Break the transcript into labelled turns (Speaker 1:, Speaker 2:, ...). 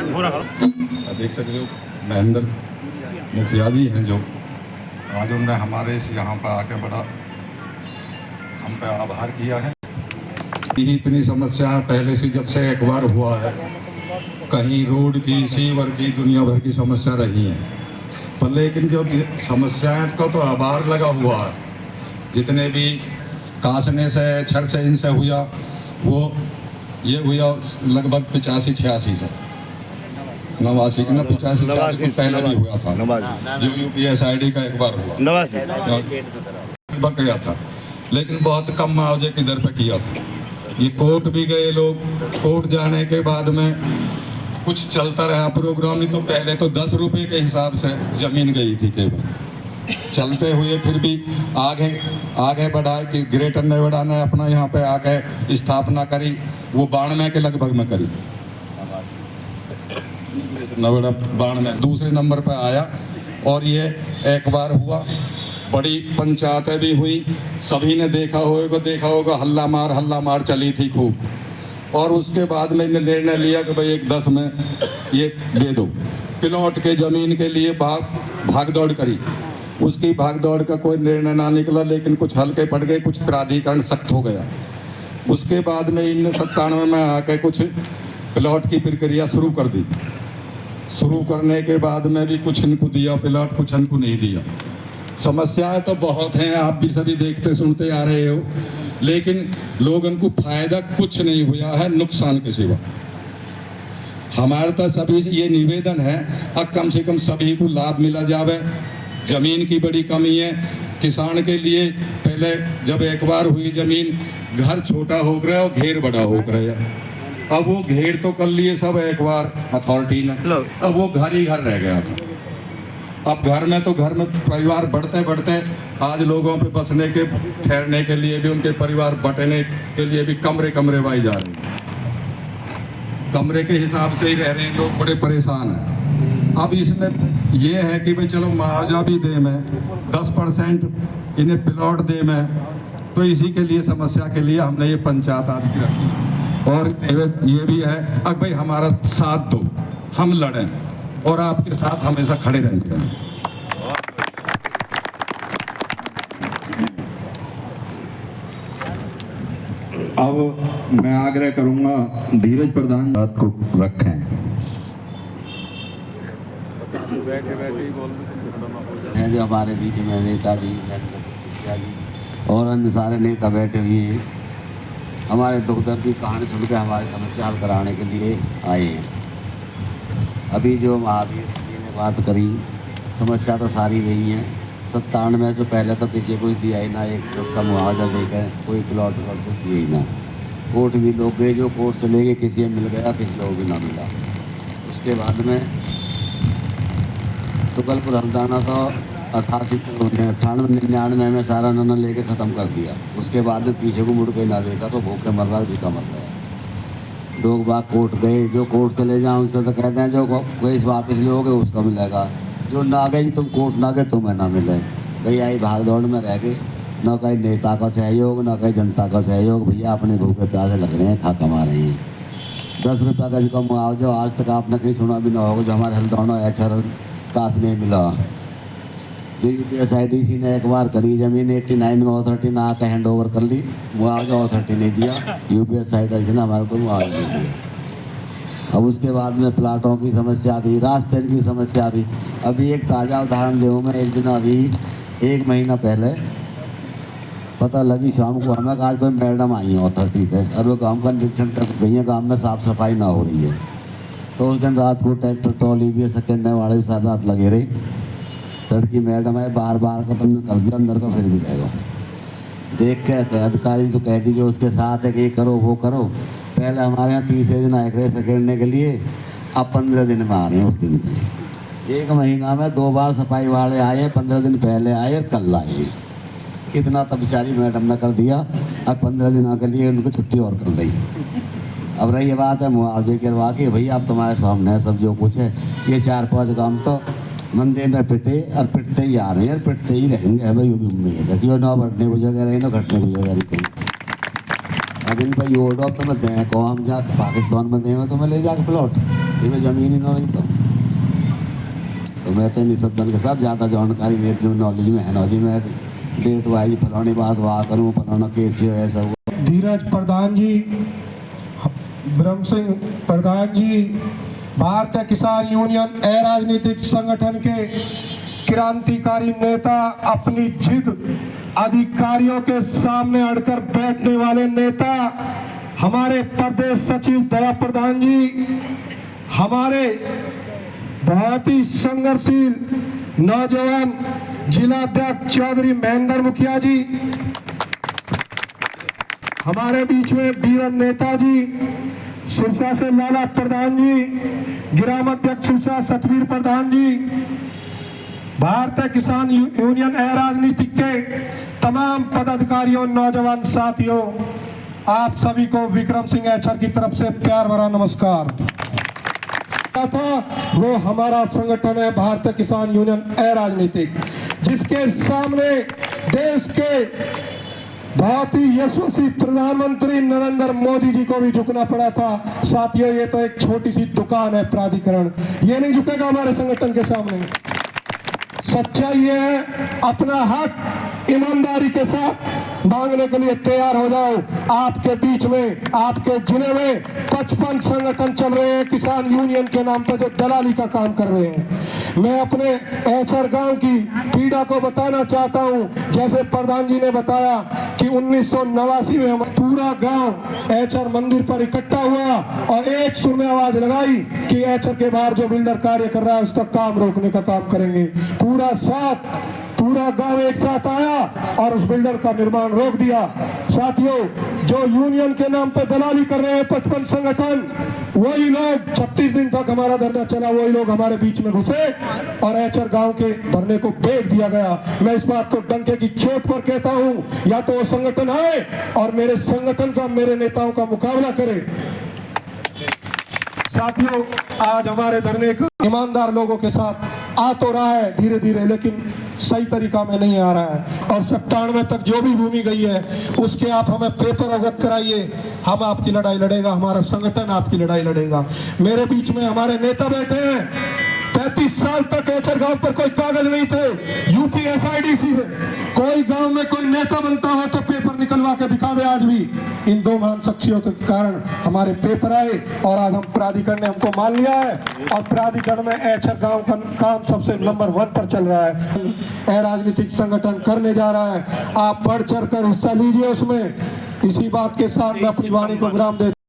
Speaker 1: देख सकते हो महेंद्र मुखिया जी हैं जो आज उन्होंने हमारे इस यहाँ पर आके बड़ा हम पे आभार किया है। यही इतनी समस्या पहले से जब से एक बार हुआ है, कहीं रोड की सीवर की दुनिया भर की समस्या रही है, पर लेकिन जो समस्याएं का तो आभार लगा हुआ है। जितने भी कासने से छड़ से इनसे हुआ वो ये हुआ लगभग 85-86 से 89 की ना 85 पहले भी हुआ था जो UPSID का एक बार हुआ लगभग गया था, लेकिन बहुत कम मुआवजे की दर पे किया था। ये कोर्ट भी गए लोग, कोर्ट जाने के बाद में कुछ चलता रहा प्रोग्राम। नहीं तो पहले तो 10 रुपए के हिसाब से जमीन गई थी केवल, चलते हुए फिर भी आगे बढ़ाए कि ग्रेटर नोएडा ने अपना यहाँ पे आके स्थापना करी, वो 92 के लगभग में करी, नोएडा 92 दूसरे नंबर पे आया। और ये एक बार हुआ, बड़ी पंचायतें भी हुई, सभी ने देखा होगा हल्ला मार चली थी खूब। और उसके बाद में निर्णय लिया कि भाई एक 10 में ये दे दो। प्लॉट के ज़मीन के लिए भाग दौड़ करी, उसकी भाग दौड़ का कोई निर्णय ना निकला, लेकिन कुछ हल्के पड़ गए, कुछ प्राधिकरण सख्त हो गया। उसके बाद में इन 97 में आके कुछ प्लॉट की प्रक्रिया शुरू कर दी। शुरू करने के बाद में भी कुछ इनको दिया प्लॉट, कुछ इनको नहीं दिया। समस्याएं तो बहुत हैं, आप भी सभी देखते सुनते आ रहे हो, लेकिन लोगों को फायदा कुछ नहीं हुआ है, नुकसान के सिवा। हमारे तो सभी से ये निवेदन है, अब कम से कम सभी को लाभ मिला जावे। जमीन की बड़ी कमी है किसान के लिए। पहले जब एक बार हुई जमीन, घर छोटा हो गया और घेर बड़ा हो गया। अब वो घेर तो कर लिए सब एक बार अथॉरिटी ने, अब वो घर ही घर रह गया था। अब घर में परिवार बढ़ते बढ़ते आज लोगों पे बसने के ठहरने के लिए भी, उनके परिवार बटने के लिए भी कमरे बाई जा रहे हैं। कमरे के हिसाब से ही रह रहे हैं लोग, बड़े परेशान हैं। अब इसमें ये है कि भाई चलो मुआवजा भी दे मैं 10% इन्हें प्लॉट दे मैं, तो इसी के लिए समस्या के लिए हमने ये पंचायत आज की रखी। और ये भी है अब भाई हमारा साथ दो, हम लड़ें और आपके साथ हमेशा खड़े रहेंगे। अब मैं आग्रह करूंगा धीरज प्रधान बात को रखें।
Speaker 2: हैं जो हमारे बीच में नेताजी और अन्य सारे नेता बैठे हुए हैं, हमारे दुख दर्द की कहानी सुनकर हमारी समस्या हल कराने के लिए आए हैं। अभी जो महावीर जी ने बात करी, समस्या तो सारी वही है। 97 से पहले तो किसी को दिया ही ना, 1/10 का मुआवजा देकर कोई प्लॉट को दिए ही ना। कोर्ट भी लोग गए, जो कोर्ट चले गए, किसी मिल गया, किसी को भी ना मिला। उसके बाद में तुगलपुर हल्दाना तो 98-99 में सारा नन्ना लेके ख़त्म कर दिया। उसके बाद में पीछे को मुड़ के ना देखा तो भूखे मर रहा, जिका मर गया। लोग बाग कोर्ट गए, जो कोर्ट चले जाओ उसका तो कहते हैं जो केस वापस लोगे उसका मिलेगा, जो ना गए तुम कोर्ट ना गए तुम्हें ना मिले। भैया आई भाग दौड़ में रह गए, ना कहीं नेता का सहयोग ना कहीं जनता का सहयोग। भैया अपने भूखे प्यासे लग रहे हैं, खा कमा रहे हैं। 10 रुपये का जो मुआवजा आज तक आपने कहीं सुना भी ना होगा, जो हमारे हल्दौना एचर काश नहीं मिला। जो UPSIDC ने एक बार करी जमीन 89 में, अथॉरिटी ने आकर हैंड ओवर कर ली, मुआवजा अथॉरिटी नहीं दिया, UPSIDC ने हमारे को मुआवजा नहीं दिया। अब उसके बाद में प्लाटों की समस्या भी, रास्ते की समस्या भी। अभी एक ताज़ा उदाहरण दूँ मैं, एक दिन अभी 1 महीना पहले पता लगी शाम को हमें, आज कोई मैडम आई है अथॉरिटी से और वो गाँव का निरीक्षण कर गई है, गाँव में साफ़ सफाई ना हो रही है। तो उस दिन रात को ट्रैक्टर ट्रॉली भी सेकेंड वाले भी सारी रात लगे रही। लड़की मैडम है, बार का तुमने कर दिया, अंदर का फिर भी जाएगा। देख के अधिकारी जो कह दीजिए उसके साथ है कि ये करो वो करो। पहले हमारे यहाँ 30 दिन आए रहे सेकेंडने के लिए, अब 15 दिन में आ रहे हैं। उस दिन में 1 महीना में 2 बार सफाई वाले आए, 15 दिन पहले आए और कल आए। इतना तब बेचारी मैडम ने कर दिया। अब 15 दिन के लिए उनको छुट्टी और कर दी। अब रही ये बात है मुआवजे करवा के, भैया अब तुम्हारे सामने है सब जो कुछ है। ये 4-5 काम तो मंदिर में पिटे और पिटते ही आ रहे हैं और पिटते ही रहेंगे भाई, वो भी उम्मीद है कि ना बढ़ने को जगह रही ना घटने को जगह रही कहीं। दिन भाई ओडो तो मैं दें को हम जाके पाकिस्तान में दें तो मैं ले जाके प्लॉट ये मैं ज़मीन ही ना रही तो मैं तो निसब्दन के साथ ज़्यादा जानकारी मेरे जो नॉलेज में है ना जी मैं डेट वाइज फलानी बात वाह करूँ फलाना केस जो है ऐसा हुआ।
Speaker 3: धीरज प्रधान जी, ब्रह्म सिंह प्रधान जी, भारतीय किसान यूनियन अराजनीतिक संगठन के क्रांतिकारी नेता, अपनी जिद अधिकारियों के सामने अड़कर बैठने वाले नेता, हमारे प्रदेश सचिव दया प्रधान जी, हमारे बहुत ही संघर्षशील नौजवान जिलाध्यक्ष चौधरी महेंद्र मुखिया जी, हमारे बीच में वीरन नेता जी, सिरसा से लाला प्रधान जी, ग्राम अध्यक्ष सिरसा सतवीर प्रधान जी, भारतीय किसान यूनियन अराजनीतिक के तमाम पदाधिकारियों, नौजवान साथियों, आप सभी को विक्रम सिंह एचर की तरफ से प्यार भरा नमस्कार। था वो हमारा संगठन है भारतीय किसान यूनियन अराजनीतिक, जिसके सामने देश के बहुत ही यशस्वी प्रधानमंत्री नरेंद्र मोदी जी को भी झुकना पड़ा था। साथियों, ये तो एक छोटी सी दुकान है प्राधिकरण, ये नहीं झुकेगा हमारे संगठन के सामने। सच्चाई ये है, अपना हक ईमानदारी के साथ मांगने के लिए तैयार हो जाओ। आपके बीच में, आपके जिले में 55 संगठन चल रहे हैं किसान यूनियन के नाम पर जो दलाली का काम कर रहे हैं। मैं अपने एचर गांव की पीड़ा को बताना चाहता हूं। जैसे प्रधान जी ने बताया कि 1989 में हम पूरा गांव एचर मंदिर पर इकट्ठा हुआ और एक सुर में आवाज लगाई कि एचर के बाहर जो बिल्डर कार्य कर रहा है उसका काम रोकने का काम करेंगे। पूरा गांव एक साथ आया और उस बिल्डर का निर्माण रोक दिया। साथियों, जो यूनियन के नाम पर दलाली कर रहे हैं 55 संगठन, वही लोग 36 दिन तक हमारा धरना चला, वही लोग हमारे बीच में घुसे और एचर गांव के धरने को बेच दिया गया। मैं इस बात को डंके की चोट पर कहता हूं, या तो वो संगठन आए और मेरे संगठन का, मेरे नेताओं का मुकाबला करे। साथियों, आज हमारे धरने का ईमानदार लोगों के साथ आ तो रहा है धीरे धीरे, लेकिन सही तरीका में नहीं आ रहा है। और 97 तक जो भी भूमि गई है उसके आप हमें पेपर अवगत कराइए, हम आपकी लड़ाई लड़ेगा, हमारा संगठन आपकी लड़ाई लड़ेगा। मेरे बीच में हमारे नेता बैठे हैं, 35 साल तक एचर गांव पर कोई कागज नहीं थे। यूपी SIDC में कोई गांव में कोई नेता बनता हो तो पेपर निकलवा के दिखा दे। आज भी इन दो महान शख्सियतों के कारण हमारे पेपर आए और आज हम प्राधिकरण ने हमको मान लिया है और प्राधिकरण में एचर गांव का काम सबसे नंबर 1 पर चल रहा है। राजनीतिक संगठन करने जा रहा है, आप बढ़ चढ़ कर हिस्सा लीजिए उसमें। इसी बात के साथ मैं अपनी वाणी को विराम दे